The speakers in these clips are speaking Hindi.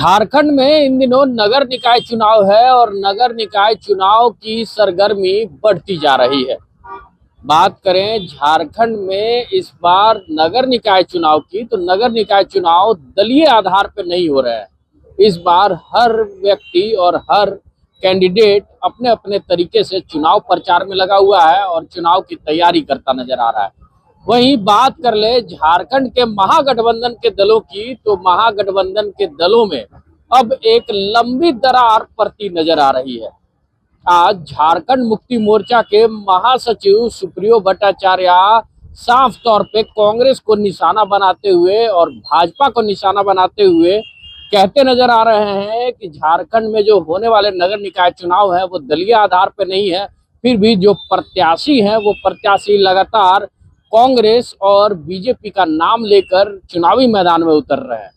झारखंड में इन दिनों नगर निकाय चुनाव है और नगर निकाय चुनाव की सरगर्मी बढ़ती जा रही है। बात करें झारखंड में इस बार नगर निकाय चुनाव की, तो नगर निकाय चुनाव दलीय आधार पर नहीं हो रहा है। इस बार हर व्यक्ति और हर कैंडिडेट अपने अपने तरीके से चुनाव प्रचार में लगा हुआ है और चुनाव की तैयारी करता नजर आ रहा है। वहीं बात कर ले झारखंड के महागठबंधन के दलों की, तो महागठबंधन के दलों में अब एक लंबी दरार पड़ती नजर आ रही है। आज झारखंड मुक्ति मोर्चा के महासचिव सुप्रियो भट्टाचार्य साफ तौर पे कांग्रेस को निशाना बनाते हुए और भाजपा को निशाना बनाते हुए कहते नजर आ रहे हैं कि झारखंड में जो होने वाले नगर निकाय चुनाव है वो दलीय आधार पर नहीं है। फिर भी जो प्रत्याशी हैं वो प्रत्याशी लगातार कांग्रेस और बीजेपी का नाम लेकर चुनावी मैदान में उतर रहे हैं।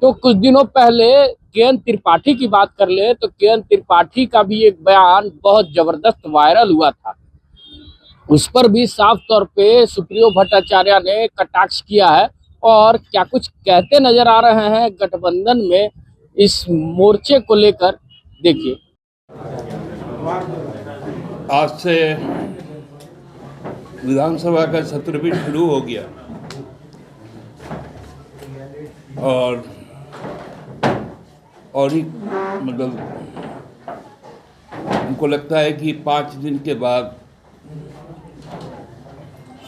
तो कुछ दिनों पहले के.एन. त्रिपाठी की बात कर ले तो के.एन. त्रिपाठी का भी एक बयान बहुत जबरदस्त वायरल हुआ था। उस पर भी साफ तौर पे सुप्रियो भट्टाचार्य ने कटाक्ष किया है और क्या कुछ कहते नजर आ रहे हैं गठबंधन में इस मोर्चे को लेकर, देखिए। आज से विधानसभा का सत्र भी शुरू हो गया और ही हमको लगता है कि 5 दिन के बाद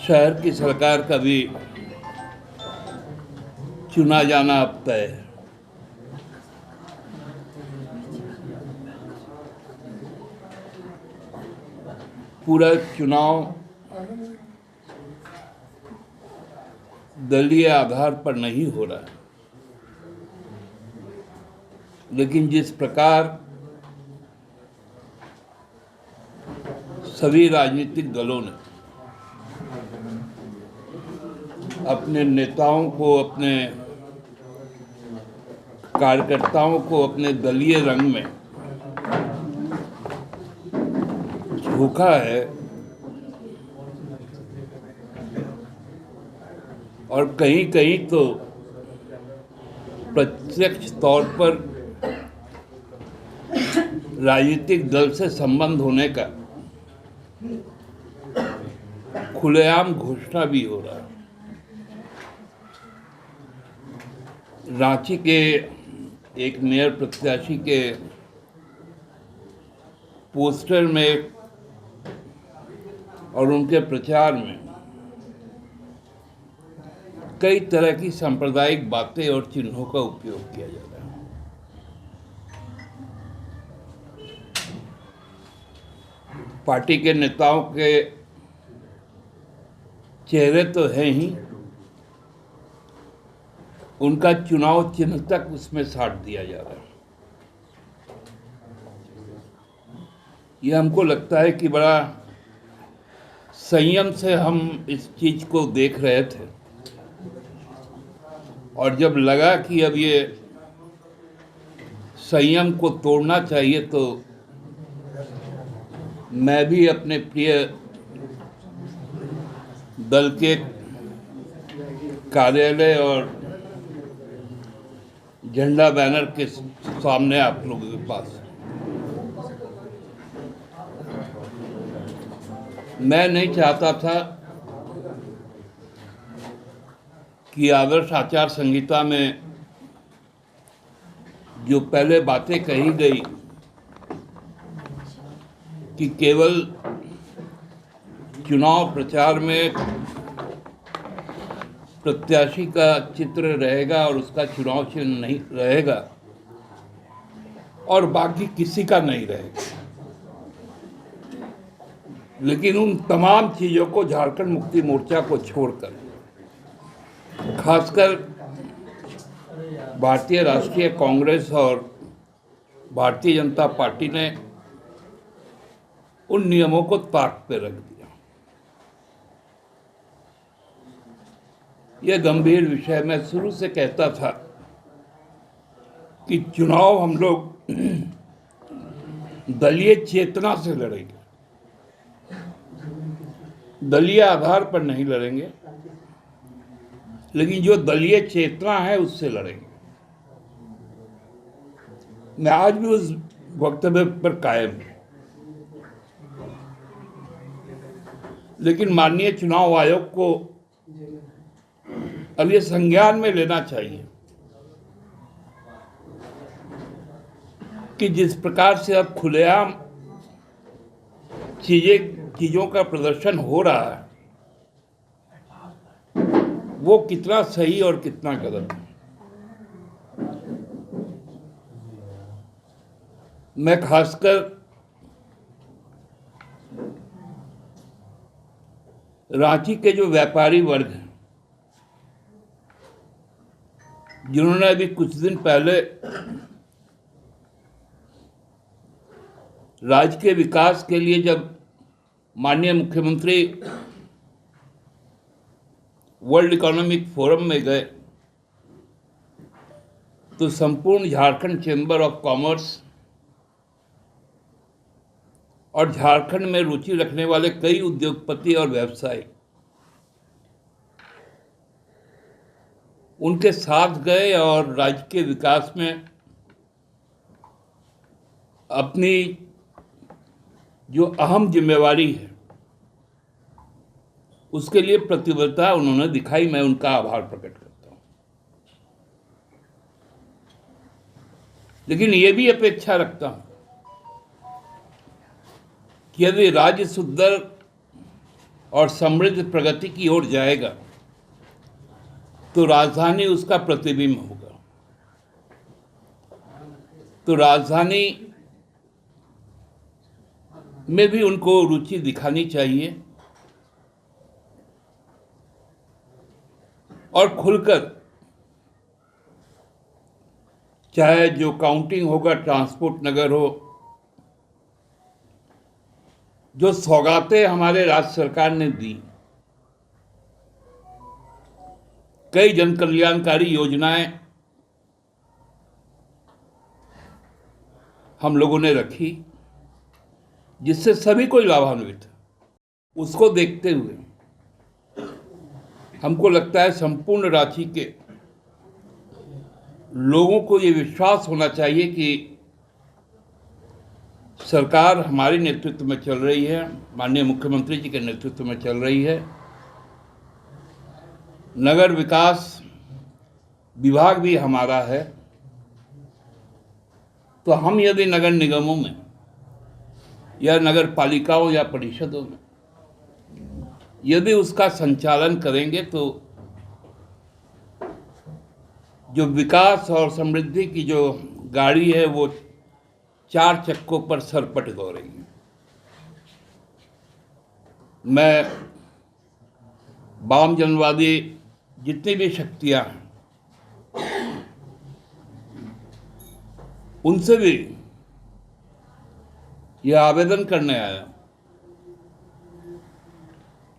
शहर की सरकार का भी चुना जाना अब तय है। पूरा चुनाव दलीय आधार पर नहीं हो रहा है, लेकिन जिस प्रकार सभी राजनीतिक दलों ने अपने नेताओं को, अपने कार्यकर्ताओं को अपने दलीय रंग में झोंका है और कहीं कहीं तो प्रत्यक्ष तौर पर राजनीतिक दल से संबंध होने का खुलेआम घोषणा भी हो रहा है। रांची के एक मेयर प्रत्याशी के पोस्टर में और उनके प्रचार में कई तरह की सांप्रदायिक बातें और चिन्हों का उपयोग किया जा रहा है। पार्टी के नेताओं के चेहरे तो हैं ही, उनका चुनाव चिन्ह तक उसमें साट दिया जा रहा है। यह हमको लगता है कि बड़ा संयम से हम इस चीज को देख रहे थे और जब लगा कि अब ये संयम को तोड़ना चाहिए तो मैं भी अपने प्रिय दल के कार्यालय और झंडा बैनर के सामने आप लोगों के पास मैं नहीं चाहता था कि आदर्श आचार संहिता में जो पहले बातें कही गई कि केवल चुनाव प्रचार में प्रत्याशी का चित्र रहेगा और उसका चुनाव चिन्ह नहीं रहेगा और बाकी किसी का नहीं रहेगा, लेकिन उन तमाम चीज़ों को झारखंड मुक्ति मोर्चा को छोड़कर खासकर भारतीय राष्ट्रीय कांग्रेस और भारतीय जनता पार्टी ने उन नियमों को ताक पे रख दिया। यह गंभीर विषय मैं शुरू से कहता था कि चुनाव हम लोग दलीय चेतना से लड़ेंगे, दलीय आधार पर नहीं लड़ेंगे, लेकिन जो दलीय चेतना है उससे लड़ेंगे। मैं आज भी उस वक्तव्य पर कायम हूं, लेकिन माननीय चुनाव आयोग को अब ये संज्ञान में लेना चाहिए कि जिस प्रकार से अब खुलेआम चीजों का प्रदर्शन हो रहा है, वो कितना सही और कितना गलत है। मैं खासकर रांची के जो व्यापारी वर्ग हैं, जिन्होंने अभी कुछ दिन पहले राज्य के विकास के लिए जब माननीय मुख्यमंत्री वर्ल्ड इकोनॉमिक फोरम में गए, तो संपूर्ण झारखंड चेंबर ऑफ कॉमर्स और झारखंड में रुचि रखने वाले कई उद्योगपति और व्यवसायी उनके साथ गए और राज्य के विकास में अपनी जो अहम जिम्मेवारी है उसके लिए प्रतिबद्धता उन्होंने दिखाई। मैं उनका आभार प्रकट करता हूं, लेकिन ये भी अपेक्षा रखता हूं कि यदि राज्य सुदृढ़ और समृद्ध प्रगति की ओर जाएगा तो राजधानी उसका प्रतिबिंब होगा। तो राजधानी में भी उनको रुचि दिखानी चाहिए और खुलकर, चाहे जो काउंटिंग होगा ट्रांसपोर्ट नगर हो, जो सौगातें हमारे राज्य सरकार ने दी, कई जन कल्याणकारी योजनाएं हम लोगों ने रखी जिससे सभी कोई लाभान्वित है, उसको देखते हुए हमको लगता है संपूर्ण रांची के लोगों को ये विश्वास होना चाहिए कि सरकार हमारे नेतृत्व में चल रही है, माननीय मुख्यमंत्री जी के नेतृत्व में चल रही है। नगर विकास विभाग भी हमारा है, तो हम यदि नगर निगमों में या नगर पालिकाओं या परिषदों में यदि उसका संचालन करेंगे तो जो विकास और समृद्धि की जो गाड़ी है वो चार चक्कों पर सरपट दौड़ेगी। मैं वाम जनवादी जितनी भी शक्तियां हैं उनसे भी यह आवेदन करने आया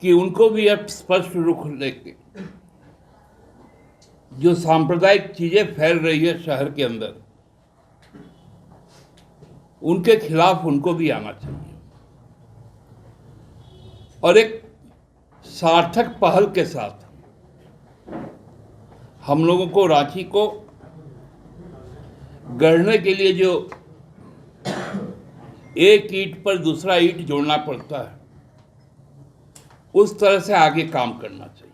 कि उनको भी अब स्पष्ट रुख लेके जो सांप्रदायिक चीजें फैल रही है शहर के अंदर, उनके खिलाफ उनको भी आना चाहिए और एक सार्थक पहल के साथ हम लोगों को रांची को गढ़ने के लिए जो एक ईंट पर दूसरा ईंट जोड़ना पड़ता है, उस तरह से आगे काम करना चाहिए।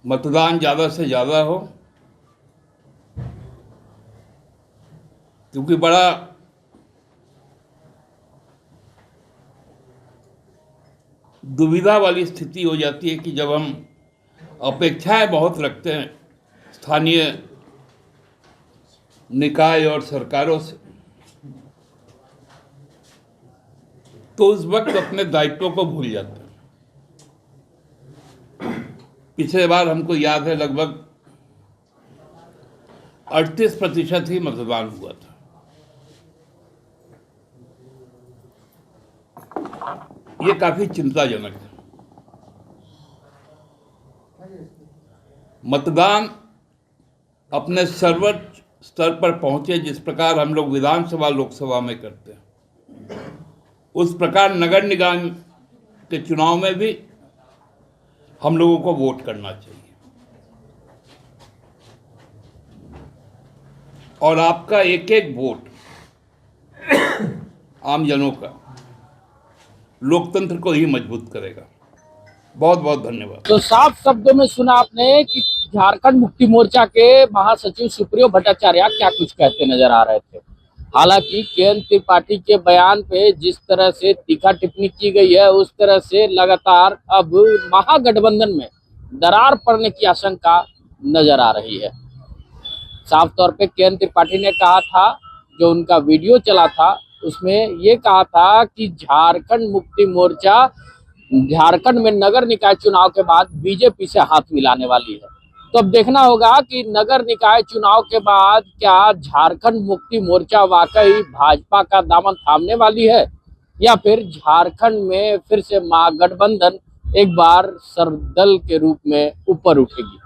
मतदान ज्यादा से ज्यादा हो, क्योंकि बड़ा दुविधा वाली स्थिति हो जाती है कि जब हम अपेक्षाएं बहुत रखते हैं स्थानीय निकाय और सरकारों से, तो उस वक्त अपने दायित्वों को भूल जाते हैं। पिछले बार हमको याद है लगभग 38% ही मतदान हुआ था। ये काफी चिंताजनक है। मतदान अपने सर्वोच्च स्तर पर पहुंचे जिस प्रकार हम लोग विधानसभा लोकसभा में करते हैं, उस प्रकार नगर निगम के चुनाव में भी हम लोगों को वोट करना चाहिए। और आपका एक एक वोट आमजनों का लोकतंत्र को ही मजबूत करेगा। बहुत बहुत धन्यवाद। तो साफ शब्दों में सुना आपने कि झारखंड मुक्ति मोर्चा के महासचिव सुप्रियो भट्टाचार्य क्या कुछ कहते नजर आ रहे थे। हालांकि के.एन. त्रिपाठी के बयान पे जिस तरह से तीखा टिप्पणी की गई है, उस तरह से लगातार अब महागठबंधन में दरार पड़ने की आशंका नजर आ रही है। साफ तौर पे के.एन. त्रिपाठी ने कहा था, जो उनका वीडियो चला था उसमें ये कहा था कि झारखंड मुक्ति मोर्चा झारखंड में नगर निकाय चुनाव के बाद बीजेपी से हाथ मिलाने वाली है। तो अब देखना होगा कि नगर निकाय चुनाव के बाद क्या झारखंड मुक्ति मोर्चा वाकई भाजपा का दामन थामने वाली है, या फिर झारखंड में फिर से महागठबंधन एक बार सरदल के रूप में ऊपर उठेगी।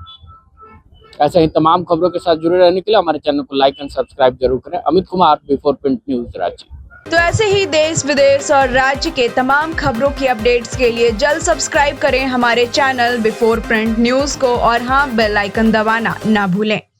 ऐसे ही तमाम खबरों के साथ जुड़े रहने के लिए हमारे चैनल को लाइक एंड सब्सक्राइब जरूर करें। Amit Kumar, before print news, Ranchi. तो ऐसे ही देश विदेश और राज्य के तमाम खबरों की अपडेट्स के लिए जल्द सब्सक्राइब करें हमारे चैनल बिफोर प्रिंट न्यूज को, और हाँ, बेल आइकन दबाना ना भूलें।